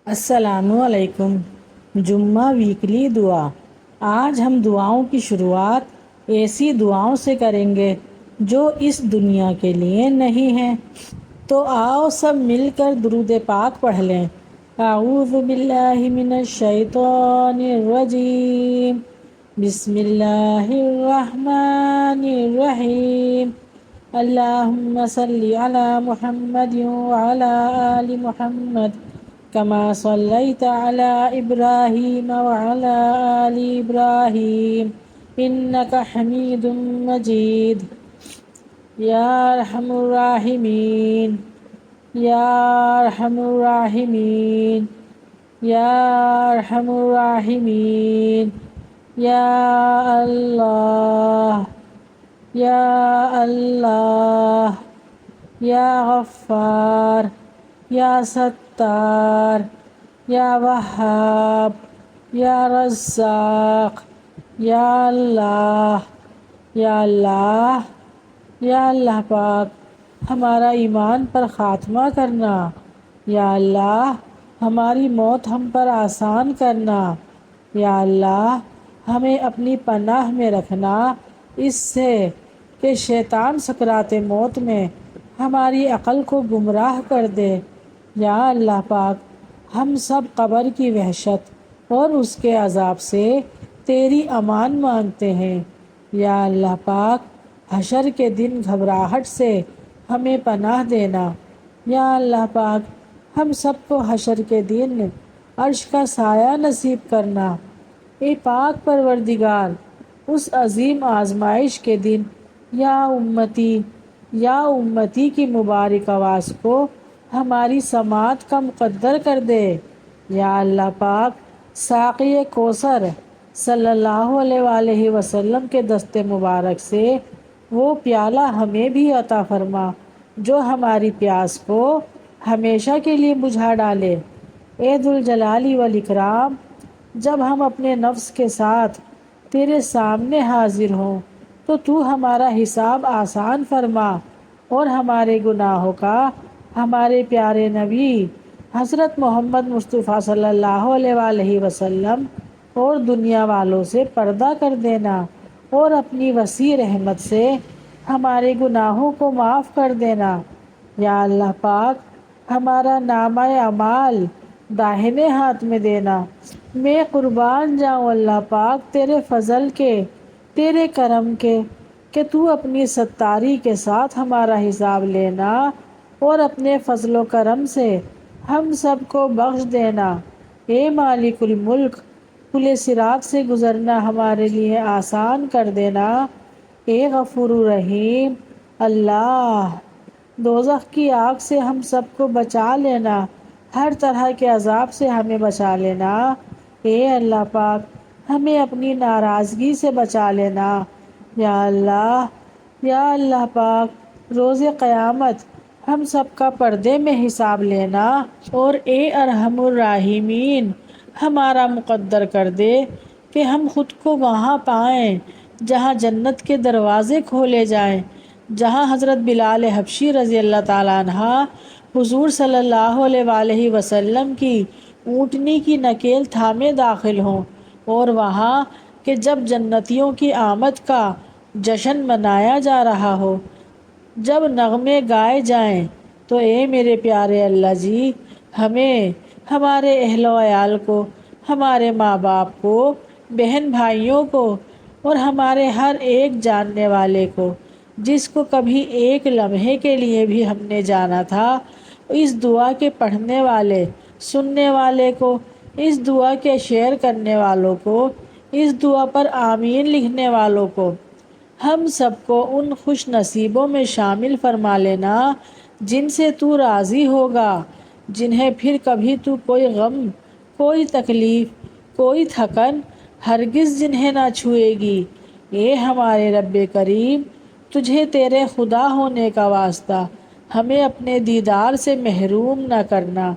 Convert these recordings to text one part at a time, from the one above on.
السلام علیکم۔ جمعہ ویکلی دعا۔ آج ہم دعاؤں کی شروعات ایسی دعاؤں سے کریں گے جو اس دنیا کے لیے نہیں ہیں۔ تو آؤ سب مل کر درود پاک پڑھ لیں۔ اعوذ باللہ من الشیطان الرجیم، بسم اللہ الرحمن الرحیم، اللہم صلی علی محمد وعلی آل محمد کما صلیت علی ابراہیم وعلی آل ابراہیم انک حمید مجید۔ یا ارحم الراحمین، یا ارحم الراحمین، یا ارحم الراحمین، یا اللہ، یا اللہ، یا غفار، یا ستار، یا وہاب، یا رزاق، یا اللہ، یا اللہ، یا اللہ پاک ہمارا ایمان پر خاتمہ کرنا۔ یا اللہ ہماری موت ہم پر آسان کرنا۔ یا اللہ ہمیں اپنی پناہ میں رکھنا اس سے کہ شیطان سکرات موت میں ہماری عقل کو گمراہ کر دے۔ یا اللہ پاک ہم سب قبر کی وحشت اور اس کے عذاب سے تیری امان مانگتے ہیں۔ یا اللہ پاک حشر کے دن گھبراہٹ سے ہمیں پناہ دینا۔ یا اللہ پاک ہم سب کو حشر کے دن عرش کا سایہ نصیب کرنا۔ اے پاک پروردگار اس عظیم آزمائش کے دن یا امتی کی مبارک آواز کو ہماری سماعت کا مقدر کر دے۔ یا اللہ پاک ساقی کوثر صلی اللہ علیہ وآلہ وسلم کے دست مبارک سے وہ پیالہ ہمیں بھی عطا فرما جو ہماری پیاس کو ہمیشہ کے لیے بجھا ڈالے۔ اے ذوالجلال والاکرام جب ہم اپنے نفس کے ساتھ تیرے سامنے حاضر ہوں تو ہمارا حساب آسان فرما اور ہمارے گناہوں کا ہمارے پیارے نبی حضرت محمد مصطفیٰ صلی اللہ علیہ وآلہ وسلم اور دنیا والوں سے پردہ کر دینا اور اپنی وسیع رحمت سے ہمارے گناہوں کو معاف کر دینا۔ یا اللہ پاک ہمارا نامہ اعمال داہنے ہاتھ میں دینا۔ میں قربان جاؤں اللہ پاک تیرے فضل کے، تیرے کرم کے کہ تو اپنی ستاری کے ساتھ ہمارا حساب لینا اور اپنے فضل و کرم سے ہم سب کو بخش دینا۔ اے مالک الملک پل صراط سے گزرنا ہمارے لیے آسان کر دینا۔ اے غفور الرحیم اللہ دوزخ کی آگ سے ہم سب کو بچا لینا، ہر طرح کے عذاب سے ہمیں بچا لینا۔ اے اللہ پاک ہمیں اپنی ناراضگی سے بچا لینا۔ یا اللہ پاک روز قیامت ہم سب کا پردے میں حساب لینا اور اے ارحم الراحمین ہمارا مقدر کر دے کہ ہم خود کو وہاں پائیں جہاں جنت کے دروازے کھولے جائیں، جہاں حضرت بلال حبشی رضی اللہ تعالیٰ عنہ حضور صلی اللہ علیہ وآلہ وسلم کی اونٹنی کی نکیل تھامے داخل ہوں، اور وہاں کہ جب جنتیوں کی آمد کا جشن منایا جا رہا ہو، جب نغمے گائے جائیں تو اے میرے پیارے اللہ جی ہمیں، ہمارے اہل و عیال کو، ہمارے ماں باپ کو، بہن بھائیوں کو اور ہمارے ہر ایک جاننے والے کو جس کو کبھی ایک لمحے کے لیے بھی ہم نے جانا تھا، اس دعا کے پڑھنے والے، سننے والے کو، اس دعا کے شیئر کرنے والوں کو، اس دعا پر آمین لکھنے والوں کو، ہم سب کو ان خوش نصیبوں میں شامل فرما لینا جن سے تو راضی ہوگا، جنہیں پھر کبھی تو کوئی غم، کوئی تکلیف، کوئی تھکن ہرگز جنہیں نہ چھوئے گی۔ اے ہمارے رب کریم تجھے تیرے خدا ہونے کا واسطہ ہمیں اپنے دیدار سے محروم نہ کرنا۔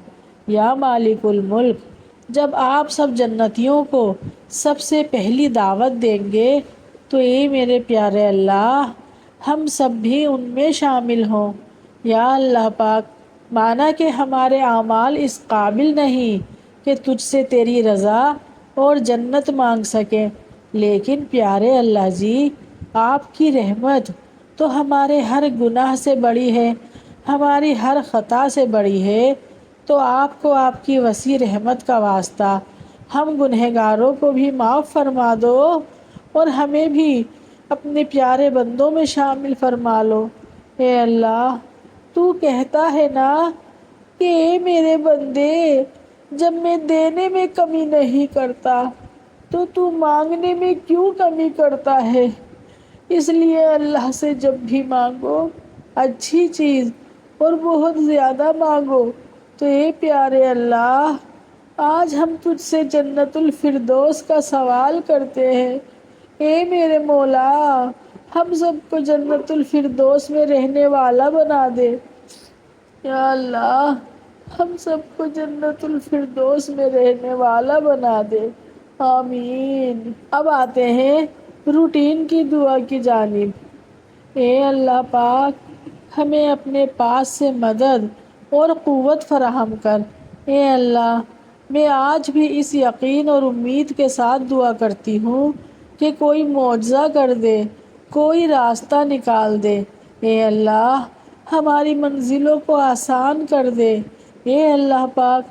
یا مالک الملک جب آپ سب جنتیوں کو سب سے پہلی دعوت دیں گے تو اے میرے پیارے اللہ ہم سب بھی ان میں شامل ہوں۔ یا اللہ پاک مانا کہ ہمارے اعمال اس قابل نہیں کہ تجھ سے تیری رضا اور جنت مانگ سکیں، لیکن پیارے اللہ جی، آپ کی رحمت تو ہمارے ہر گناہ سے بڑی ہے، ہماری ہر خطا سے بڑی ہے، تو آپ کو آپ کی وسیع رحمت کا واسطہ ہم گنہگاروں کو بھی معاف فرما دو اور ہمیں بھی اپنے پیارے بندوں میں شامل فرما لو۔ اے اللہ، تو کہتا ہے نا کہ اے میرے بندے، جب میں دینے میں کمی نہیں کرتا تو مانگنے میں کیوں کمی کرتا ہے؟ اس لیے اللہ سے جب بھی مانگو اچھی چیز اور بہت زیادہ مانگو۔ تو اے پیارے اللہ، آج ہم تجھ سے جنت الفردوس کا سوال کرتے ہیں۔ اے میرے مولا، ہم سب کو جنت الفردوس میں رہنے والا بنا دے۔ یا اللہ، ہم سب کو جنت الفردوس میں رہنے والا بنا دے، آمین۔ اب آتے ہیں روٹین کی دعا کی جانب۔ اے اللہ پاک، ہمیں اپنے پاس سے مدد اور قوت فراہم کر۔ اے اللہ، میں آج بھی اس یقین اور امید کے ساتھ دعا کرتی ہوں کہ کوئی معجزہ کر دے، کوئی راستہ نکال دے۔ اے اللہ، ہماری منزلوں کو آسان کر دے۔ اے اللہ پاک،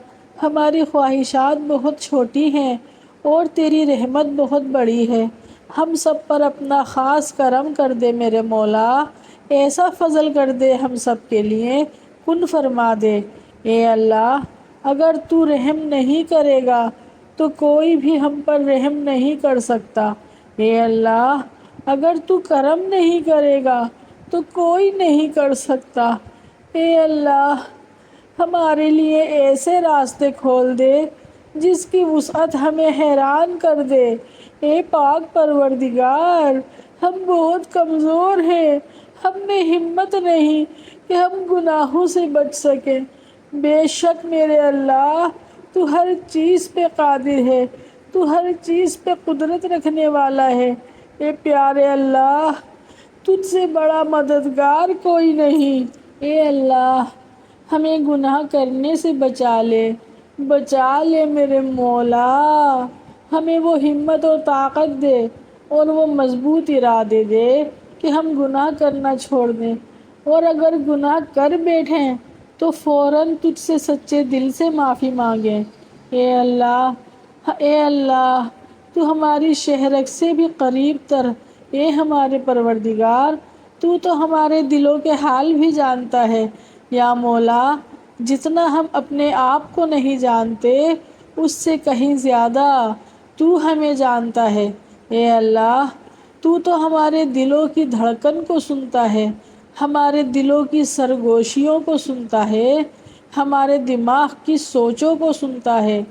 ہماری خواہشات بہت چھوٹی ہیں اور تیری رحمت بہت بڑی ہے۔ ہم سب پر اپنا خاص کرم کر دے میرے مولا، ایسا فضل کر دے ہم سب کے لیے، کن فرما دے۔ اے اللہ، اگر تو رحم نہیں کرے گا تو کوئی بھی ہم پر رحم نہیں کر سکتا۔ اے اللہ، اگر تو کرم نہیں کرے گا تو کوئی نہیں کر سکتا۔ اے اللہ، ہمارے لیے ایسے راستے کھول دے جس کی وسعت ہمیں حیران کر دے۔ اے پاک پروردگار، ہم بہت کمزور ہیں، ہم میں ہمت نہیں کہ ہم گناہوں سے بچ سکیں۔ بے شک میرے اللہ، تو ہر چیز پہ قادر ہے، تو ہر چیز پہ قدرت رکھنے والا ہے۔ اے پیارے اللہ، تجھ سے بڑا مددگار کوئی نہیں۔ اے اللہ، ہمیں گناہ کرنے سے بچا لے، بچا لے میرے مولا۔ ہمیں وہ ہمت اور طاقت دے اور وہ مضبوط ارادے دے کہ ہم گناہ کرنا چھوڑ دیں، اور اگر گناہ کر بیٹھیں تو فوراً تجھ سے سچے دل سے معافی مانگیں۔ اے اللہ، اے اللہ، تو ہماری شہرک سے بھی قریب تر۔ اے ہمارے پروردگار، تو ہمارے دلوں کے حال بھی جانتا ہے۔ یا مولا، جتنا ہم اپنے آپ کو نہیں جانتے اس سے کہیں زیادہ تو ہمیں جانتا ہے۔ اے اللہ، تو ہمارے دلوں کی دھڑکن کو سنتا ہے، ہمارے دلوں کی سرگوشیوں کو سنتا ہے، ہمارے دماغ کی سوچوں کو سنتا ہے۔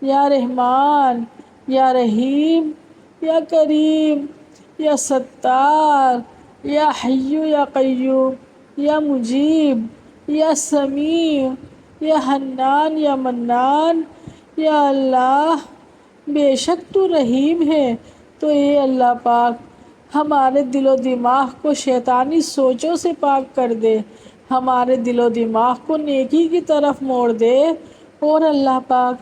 یا رحمان، یا رحیم، یا کریم، یا ستار، یا حی یا قیوم، یا مجیب، یا سمیع، یا حنان یا منان۔ یا اللہ، بے شک تو رحیم ہے، تو اے اللہ پاک، ہمارے دل و دماغ کو شیطانی سوچوں سے پاک کر دے، ہمارے دل و دماغ کو نیکی کی طرف موڑ دے، اور اللہ پاک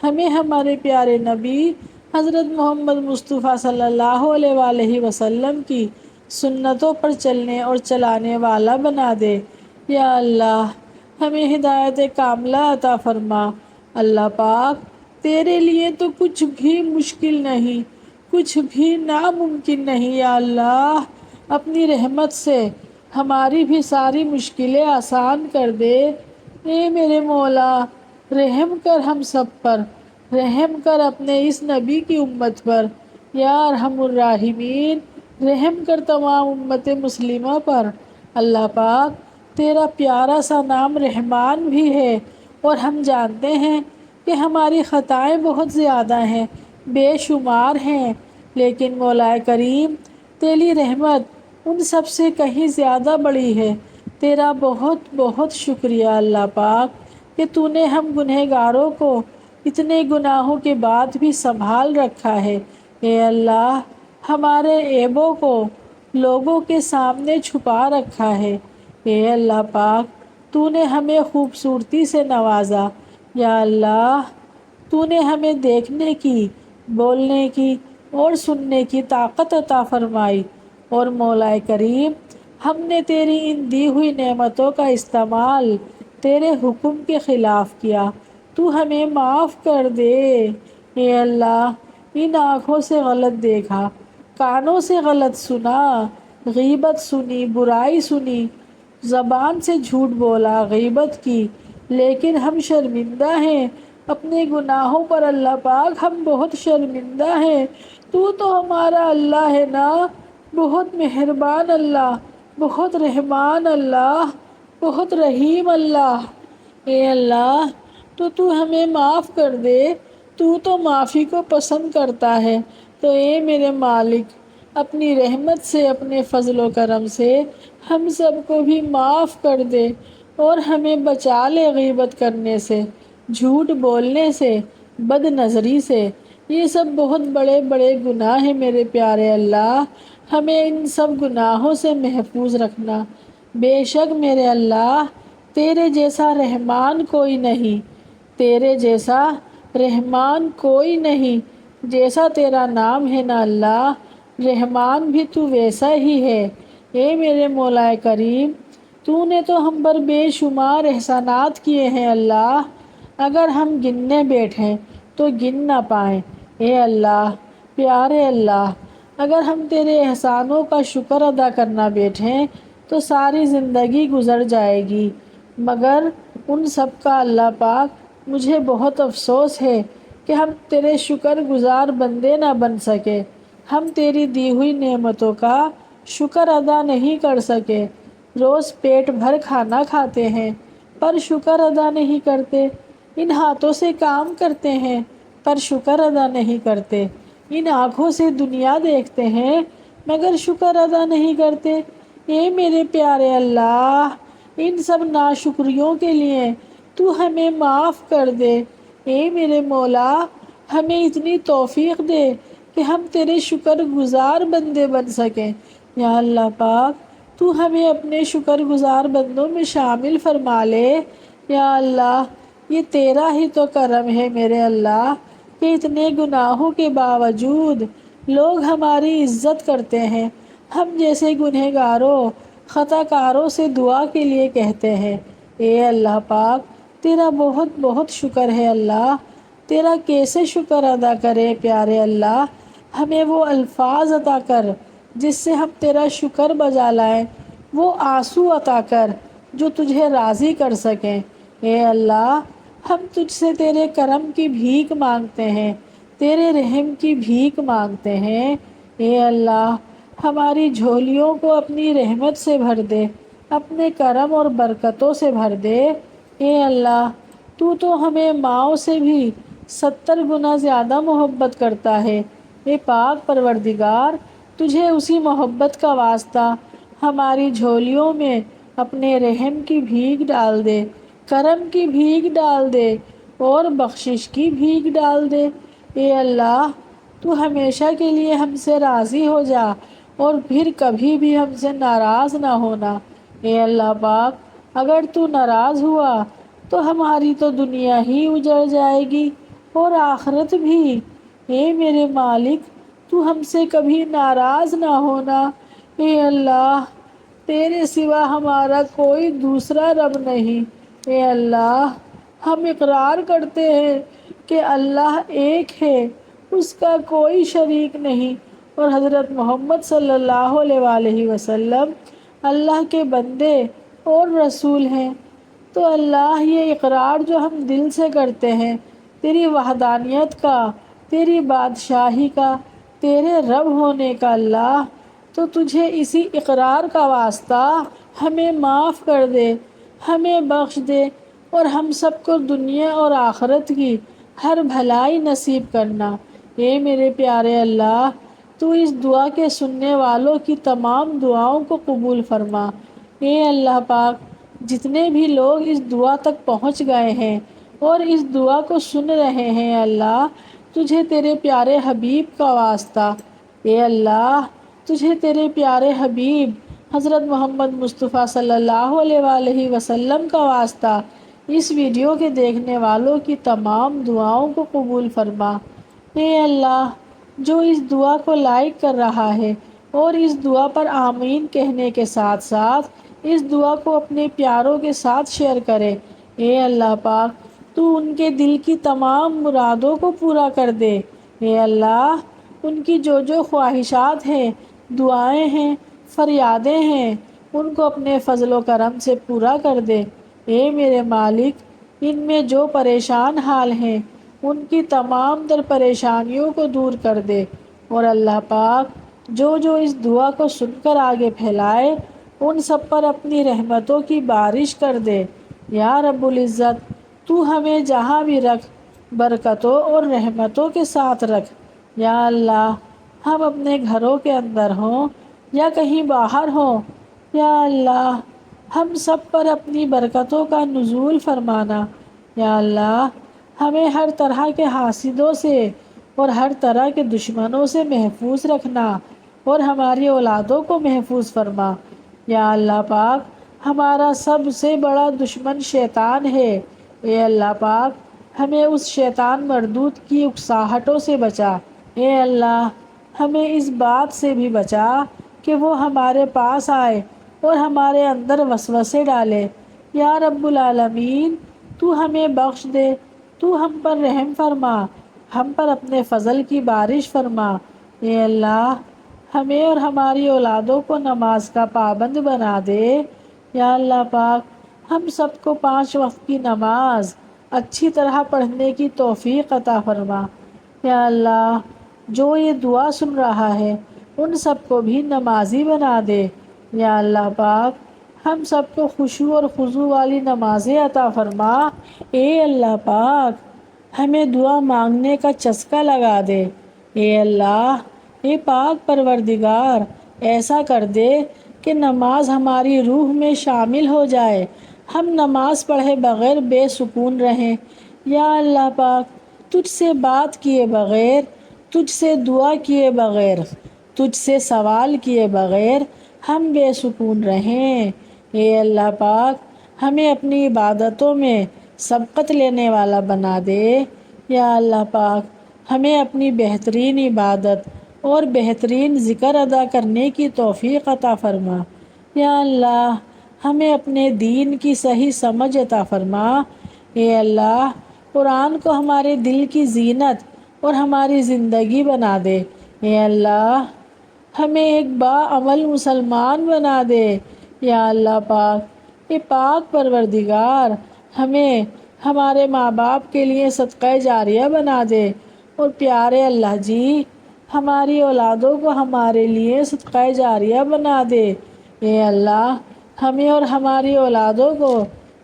ہمیں ہمارے پیارے نبی حضرت محمد مصطفیٰ صلی اللہ علیہ وآلہ وسلم کی سنتوں پر چلنے اور چلانے والا بنا دے۔ یا اللہ، ہمیں ہدایت کاملہ عطا فرما۔ اللہ پاک، تیرے لیے تو کچھ بھی مشکل نہیں، کچھ بھی ناممکن نہیں۔ یا اللہ، اپنی رحمت سے ہماری بھی ساری مشکلیں آسان کر دے۔ اے میرے مولا، رحم کر ہم سب پر، رحم کر اپنے اس نبی کی امت پر۔ یا ارحم الراحمین، رحم کر تمام امت مسلمہ پر۔ اللہ پاک، تیرا پیارا سا نام رحمان بھی ہے، اور ہم جانتے ہیں کہ ہماری خطائیں بہت زیادہ ہیں، بے شمار ہیں، لیکن مولا کریم، تیری رحمت ان سب سے کہیں زیادہ بڑی ہے۔ تیرا بہت بہت شکریہ اللہ پاک کہ تو نے ہم گنہگاروں کو اتنے گناہوں کے بعد بھی سنبھال رکھا ہے۔ اے اللہ، ہمارے عیبوں کو لوگوں کے سامنے چھپا رکھا ہے۔ اے اللہ پاک، تو نے ہمیں خوبصورتی سے نوازا۔ یا اللہ، تو نے ہمیں دیکھنے کی، بولنے کی اور سننے کی طاقت عطا فرمائی، اور مولا کریم ہم نے تیری ان دی ہوئی نعمتوں کا استعمال تیرے حکم کے خلاف کیا، تو ہمیں معاف کر دے۔ اے اللہ، ان آنکھوں سے غلط دیکھا، کانوں سے غلط سنا، غیبت سنی، برائی سنی، زبان سے جھوٹ بولا، غیبت کی، لیکن ہم شرمندہ ہیں اپنے گناہوں پر۔ اللہ پاک ہم بہت شرمندہ ہیں، تو ہمارا اللہ ہے نا، بہت مہربان اللہ، بہت رحمان اللہ، بہت رحیم اللہ۔ اے اللہ، تو ہمیں معاف کر دے، تو معافی کو پسند کرتا ہے۔ تو اے میرے مالک، اپنی رحمت سے، اپنے فضل و کرم سے ہم سب کو بھی معاف کر دے، اور ہمیں بچا لے غیبت کرنے سے، جھوٹ بولنے سے، بد نظری سے۔ یہ سب بہت بڑے بڑے گناہ ہیں میرے پیارے اللہ، ہمیں ان سب گناہوں سے محفوظ رکھنا۔ بے شک میرے اللہ، تیرے جیسا رحمان کوئی نہیں، تیرے جیسا رحمان کوئی نہیں۔ جیسا تیرا نام ہے نا اللہ، رحمان بھی تو ویسا ہی ہے۔ اے میرے مولا کریم، تو نے تو ہم پر بے شمار احسانات کیے ہیں اللہ، اگر ہم گننے بیٹھیں تو گن نہ پائیں۔ اے اللہ، پیارے اللہ، اگر ہم تیرے احسانوں کا شکر ادا کرنا بیٹھیں تو ساری زندگی گزر جائے گی، مگر ان سب کا اللہ پاک مجھے بہت افسوس ہے کہ ہم تیرے شکر گزار بندے نہ بن سکے، ہم تیری دی ہوئی نعمتوں کا شکر ادا نہیں کر سکے۔ روز پیٹ بھر کھانا کھاتے ہیں پر شکر ادا نہیں کرتے، ان ہاتھوں سے کام کرتے ہیں پر شکر ادا نہیں کرتے، ان آنکھوں سے دنیا دیکھتے ہیں مگر شکر ادا نہیں کرتے۔ اے میرے پیارے اللہ، ان سب ناشکریوں کے لیے تو ہمیں معاف کر دے۔ اے میرے مولا، ہمیں اتنی توفیق دے کہ ہم تیرے شکر گزار بندے بن سکیں۔ یا اللہ پاک، تو ہمیں اپنے شکر گزار بندوں میں شامل فرما لے۔ یا اللہ، یہ تیرا ہی تو کرم ہے میرے اللہ کہ اتنے گناہوں کے باوجود لوگ ہماری عزت کرتے ہیں، ہم جیسے گنہگاروں، خطا کاروں سے دعا کے لیے کہتے ہیں۔ اے اللہ پاک، تیرا بہت بہت شکر ہے اللہ، تیرا کیسے شکر ادا کرے پیارے اللہ، ہمیں وہ الفاظ عطا کر جس سے ہم تیرا شکر بجا لائیں، وہ آنسو عطا کر جو تجھے راضی کر سکیں۔ اے اللہ، ہم تجھ سے تیرے کرم کی بھیک مانگتے ہیں، تیرے رحم کی بھیک مانگتے ہیں۔ اے اللہ، ہماری جھولیوں کو اپنی رحمت سے بھر دے، اپنے کرم اور برکتوں سے بھر دے۔ اے اللہ، تو ہمیں ماؤں سے بھی 70 گنا زیادہ محبت کرتا ہے۔ اے پاک پروردگار، تجھے اسی محبت کا واسطہ ہماری جھولیوں میں اپنے رحم کی بھیک ڈال دے، کرم کی بھیک ڈال دے اور بخشش کی بھیک ڈال دے۔ اے اللہ، تو ہمیشہ کے لیے ہم سے راضی ہو جا اور پھر کبھی بھی ہم سے ناراض نہ ہونا۔ اے اللہ پاک، اگر تو ناراض ہوا تو ہماری تو دنیا ہی اجڑ جائے گی اور آخرت بھی۔ اے میرے مالک، تو ہم سے کبھی ناراض نہ ہونا۔ اے اللہ، تیرے سوا ہمارا کوئی دوسرا رب نہیں۔ اے اللہ، ہم اقرار کرتے ہیں کہ اللہ ایک ہے، اس کا کوئی شریک نہیں، اور حضرت محمد صلی اللہ علیہ وآلہ وسلم اللہ کے بندے اور رسول ہیں۔ تو اللہ، یہ اقرار جو ہم دل سے کرتے ہیں تیری وحدانیت کا، تیری بادشاہی کا، تیرے رب ہونے کا اللہ، تو تجھے اسی اقرار کا واسطہ ہمیں معاف کر دے، ہمیں بخش دے، اور ہم سب کو دنیا اور آخرت کی ہر بھلائی نصیب کرنا۔ اے میرے پیارے اللہ، تو اس دعا کے سننے والوں کی تمام دعاؤں کو قبول فرما۔ اے اللہ پاک، جتنے بھی لوگ اس دعا تک پہنچ گئے ہیں اور اس دعا کو سن رہے ہیں اللہ، تجھے تیرے پیارے حبیب کا واسطہ، اے اللہ، تجھے تیرے پیارے حبیب حضرت محمد مصطفیٰ صلی اللہ علیہ وآلہ وسلم کا واسطہ، اس ویڈیو کے دیکھنے والوں کی تمام دعاؤں کو قبول فرما۔ اے اللہ، جو اس دعا کو لائک کر رہا ہے اور اس دعا پر آمین کہنے کے ساتھ ساتھ اس دعا کو اپنے پیاروں کے ساتھ شیئر کرے، اے اللہ پاک تو ان کے دل کی تمام مرادوں کو پورا کر دے۔ اے اللہ، ان کی جو خواہشات ہیں، دعائیں ہیں، فریادیں ہیں، ان کو اپنے فضل و کرم سے پورا کر دے۔ اے میرے مالک، ان میں جو پریشان حال ہیں ان کی تمام تر پریشانیوں کو دور کر دے، اور اللہ پاک جو اس دعا کو سن کر آگے پھیلائے ان سب پر اپنی رحمتوں کی بارش کر دے۔ یا رب العزت، تو ہمیں جہاں بھی رکھ برکتوں اور رحمتوں کے ساتھ رکھ۔ یا اللہ، ہم اپنے گھروں کے اندر ہوں یا کہیں باہر ہوں، یا اللہ ہم سب پر اپنی برکتوں کا نزول فرمانا۔ یا اللہ، ہمیں ہر طرح کے حاسدوں سے اور ہر طرح کے دشمنوں سے محفوظ رکھنا، اور ہماری اولادوں کو محفوظ فرما۔ یا اللہ پاک، ہمارا سب سے بڑا دشمن شیطان ہے، اے اللہ پاک ہمیں اس شیطان مردود کی اکساہٹوں سے بچا۔ اے اللہ، ہمیں اس بات سے بھی بچا کہ وہ ہمارے پاس آئے اور ہمارے اندر وسوسے ڈالے۔ یا رب العالمین، تو ہمیں بخش دے، تو ہم پر رحم فرما، ہم پر اپنے فضل کی بارش فرما۔ اے اللہ، ہمیں اور ہماری اولادوں کو نماز کا پابند بنا دے۔ یا اللہ پاک، ہم سب کو 5 وقت کی نماز اچھی طرح پڑھنے کی توفیق عطا فرما۔ یا اللہ، جو یہ دعا سن رہا ہے ان سب کو بھی نمازی بنا دے۔ یا اللہ پاک، ہم سب کو خشوع اور خضوع والی نمازیں عطا فرما۔ اے اللہ پاک، ہمیں دعا مانگنے کا چسکا لگا دے۔ اے اللہ، اے پاک پروردگار، ایسا کر دے کہ نماز ہماری روح میں شامل ہو جائے، ہم نماز پڑھے بغیر بے سکون رہیں۔ یا اللہ پاک، تجھ سے بات کیے بغیر، تجھ سے دعا کیے بغیر، تجھ سے سوال کیے بغیر ہم بے سکون رہیں۔ اے اللہ پاک، ہمیں اپنی عبادتوں میں سبقت لینے والا بنا دے۔ یا اللہ پاک، ہمیں اپنی بہترین عبادت اور بہترین ذکر ادا کرنے کی توفیق عطا فرما۔ یا اللہ، ہمیں اپنے دین کی صحیح سمجھ عطا فرما۔ اے اللہ، قرآن کو ہمارے دل کی زینت اور ہماری زندگی بنا دے۔ اے اللہ، ہمیں ایک باعمل مسلمان بنا دے۔ یا اللہ پاک، اے پاک پروردگار، ہمیں ہمارے ماں باپ کے لیے صدقہ جاریہ بنا دے، اور پیارے اللہ جی، ہماری اولادوں کو ہمارے لیے صدقہ جاریہ بنا دے۔ اے اللہ، ہمیں اور ہماری اولادوں کو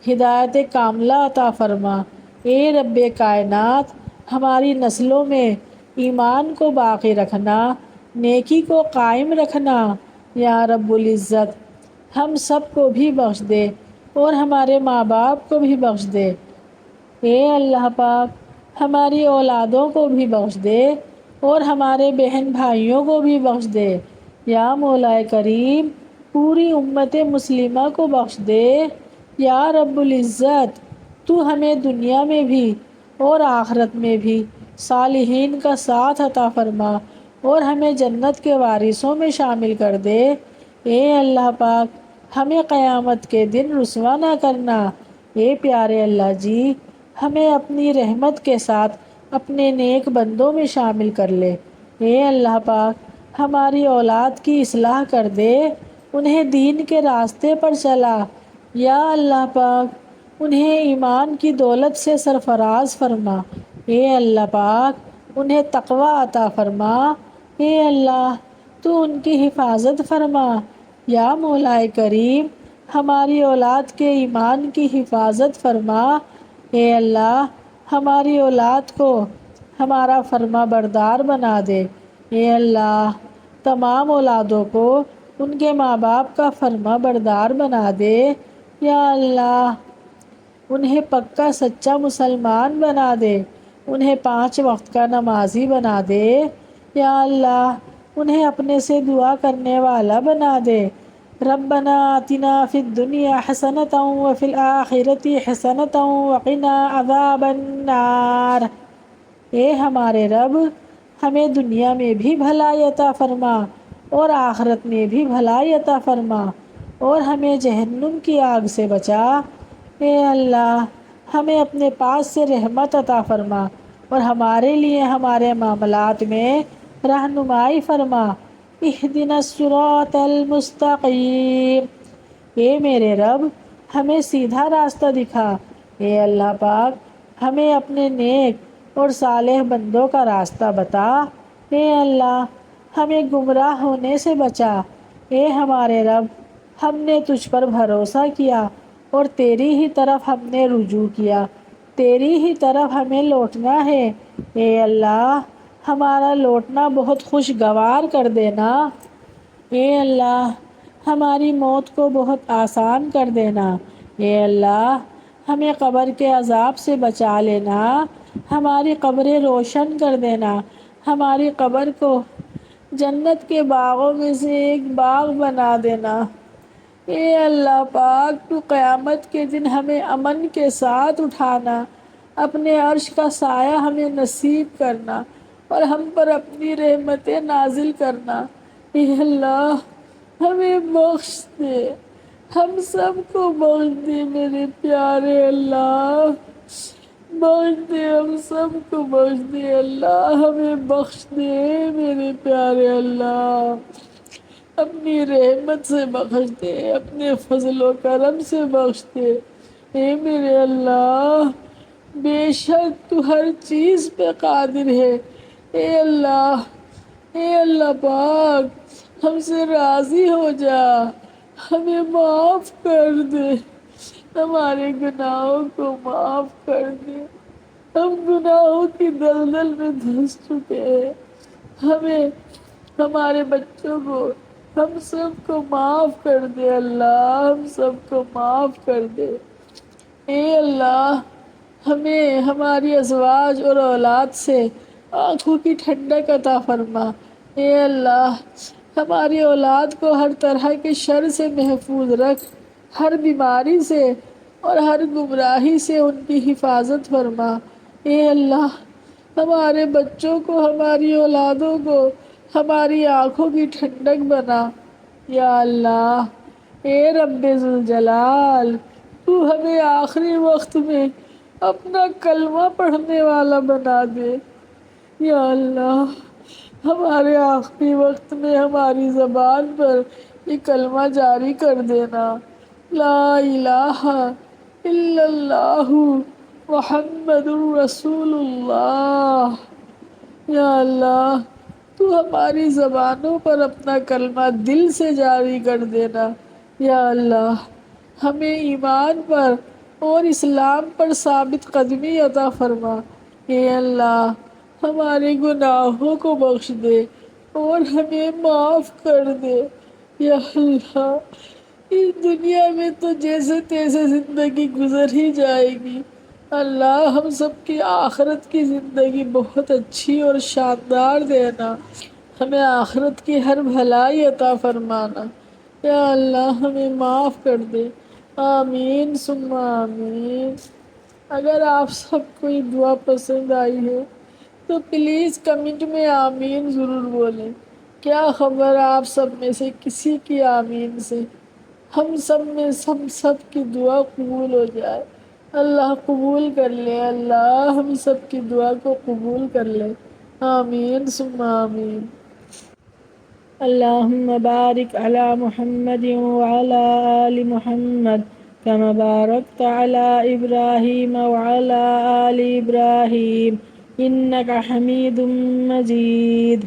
ہدایت کاملہ عطا فرما۔ اے رب کائنات، ہماری نسلوں میں ایمان کو باقی رکھنا، نیکی کو قائم رکھنا۔ یا رب العزت، ہم سب کو بھی بخش دے اور ہمارے ماں باپ کو بھی بخش دے۔ اے اللہ پاک، ہماری اولادوں کو بھی بخش دے اور ہمارے بہن بھائیوں کو بھی بخش دے۔ یا مولا کریم، پوری امت مسلمہ کو بخش دے۔ یا رب العزت، تو ہمیں دنیا میں بھی اور آخرت میں بھی صالحین کا ساتھ عطا فرما اور ہمیں جنت کے وارثوں میں شامل کر دے۔ اے اللہ پاک، ہمیں قیامت کے دن رسوا نہ کرنا۔ اے پیارے اللہ جی، ہمیں اپنی رحمت کے ساتھ اپنے نیک بندوں میں شامل کر لے۔ اے اللہ پاک، ہماری اولاد کی اصلاح کر دے، انہیں دین کے راستے پر چلا۔ یا اللہ پاک، انہیں ایمان کی دولت سے سرفراز فرما۔ اے اللہ پاک، انہیں تقوی عطا فرما۔ اے اللہ، تو ان کی حفاظت فرما۔ یا مولا کریم، ہماری اولاد کے ایمان کی حفاظت فرما۔ اے اللہ، ہماری اولاد کو ہمارا فرما بردار بنا دے۔ اے اللہ، تمام اولادوں کو ان کے ماں باپ کا فرما بردار بنا دے۔ یا اللہ، انہیں پکا سچا مسلمان بنا دے، انہیں 5 وقت کا نمازی بنا دے۔ یا اللہ، انہیں اپنے سے دعا کرنے والا بنا دے۔ ربنا آتنا فی الدنیا حسنۃ وفی الآخرۃ حسنۃ وقنا عذاب النار۔ اے ہمارے رب، ہمیں دنیا میں بھی بھلائی عطا فرما اور آخرت میں بھی بھلائی عطا فرما اور ہمیں جہنم کی آگ سے بچا۔ اے اللہ، ہمیں اپنے پاس سے رحمت عطا فرما اور ہمارے لیے ہمارے معاملات میں رہنمائی فرما۔ اہدنا الصراط المستقیم۔ اے میرے رب، ہمیں سیدھا راستہ دکھا۔ اے اللہ پاک، ہمیں اپنے نیک اور صالح بندوں کا راستہ بتا۔ اے اللہ، ہمیں گمراہ ہونے سے بچا۔ اے ہمارے رب، ہم نے تجھ پر بھروسہ کیا اور تیری ہی طرف ہم نے رجوع کیا، تیری ہی طرف ہمیں لوٹنا ہے۔ اے اللہ، ہمارا لوٹنا بہت خوشگوار کر دینا۔ اے اللہ، ہماری موت کو بہت آسان کر دینا۔ اے اللہ، ہمیں قبر کے عذاب سے بچا لینا، ہماری قبریں روشن کر دینا، ہماری قبر کو جنت کے باغوں میں سے ایک باغ بنا دینا۔ اے اللہ پاک، تو قیامت کے دن ہمیں امن کے ساتھ اٹھانا، اپنے عرش کا سایہ ہمیں نصیب کرنا اور ہم پر اپنی رحمتیں نازل کرنا۔ اے اللہ، ہمیں بخش دے، ہم سب کو بخش دے میرے پیارے اللہ، بخش دے، ہم سب کو بخش دے اللہ، ہمیں بخش دے میرے پیارے اللہ، اپنی رحمت سے بخش دے، اپنے فضل و کرم سے بخش دے۔ اے میرے اللہ، بے شک تو ہر چیز پہ قادر ہے۔ اے اللہ، اے اللہ پاک، ہم سے راضی ہو جا، ہمیں معاف کر دے، ہمارے گناہوں کو معاف کر دے۔ ہم گناہوں کی دلدل میں دھنس چکے ہیں، ہمیں، ہمارے بچوں کو، ہم سب کو معاف کر دے اللہ، ہم سب کو معاف کر دے۔ اے اللہ، ہمیں ہماری ازواج اور اولاد سے آنکھوں کی ٹھنڈک عطا فرما۔ اے اللہ، ہماری اولاد کو ہر طرح کے شر سے محفوظ رکھ، ہر بیماری سے اور ہر گمراہی سے ان کی حفاظت فرما۔ اے اللہ، ہمارے بچوں کو، ہماری اولادوں کو ہماری آنکھوں کی ٹھنڈک بنا۔ یا اللہ، اے رب ذوالجلال، تو ہمیں آخری وقت میں اپنا کلمہ پڑھنے والا بنا دے۔ یا اللہ، ہمارے آخری وقت میں ہماری زبان پر یہ کلمہ جاری کر دینا، لا الہ الا اللہ محمد رسول اللہ۔ یا اللہ، تو ہماری زبانوں پر اپنا کلمہ دل سے جاری کر دینا۔ یا اللہ، ہمیں ایمان پر اور اسلام پر ثابت قدمی عطا فرما۔ اے اللہ، ہمارے گناہوں کو بخش دے اور ہمیں معاف کر دے۔ یا اللہ، اس دنیا میں تو جیسے تیسے زندگی گزر ہی جائے گی، اللہ ہم سب کی آخرت کی زندگی بہت اچھی اور شاندار دینا، ہمیں آخرت کی ہر بھلائی عطا فرمانا۔ یا اللہ، ہمیں معاف کر دے۔ آمین ثم آمین۔ اگر آپ سب کو یہ دعا پسند آئی ہے تو پلیز کمنٹ میں آمین ضرور بولیں۔ کیا خبر آپ سب میں سے کسی کی آمین سے ہم سب کی دعا قبول ہو جائے۔ اللہ قبول کر لے، اللہ ہم سب کی دعا کو قبول کر لے۔ آمین ثم آمین۔ اللہم بارک علی محمد وعلی آل محمد کما بارکت علی ابراہیم وعلی آل ابراہیم انک حمید مجید۔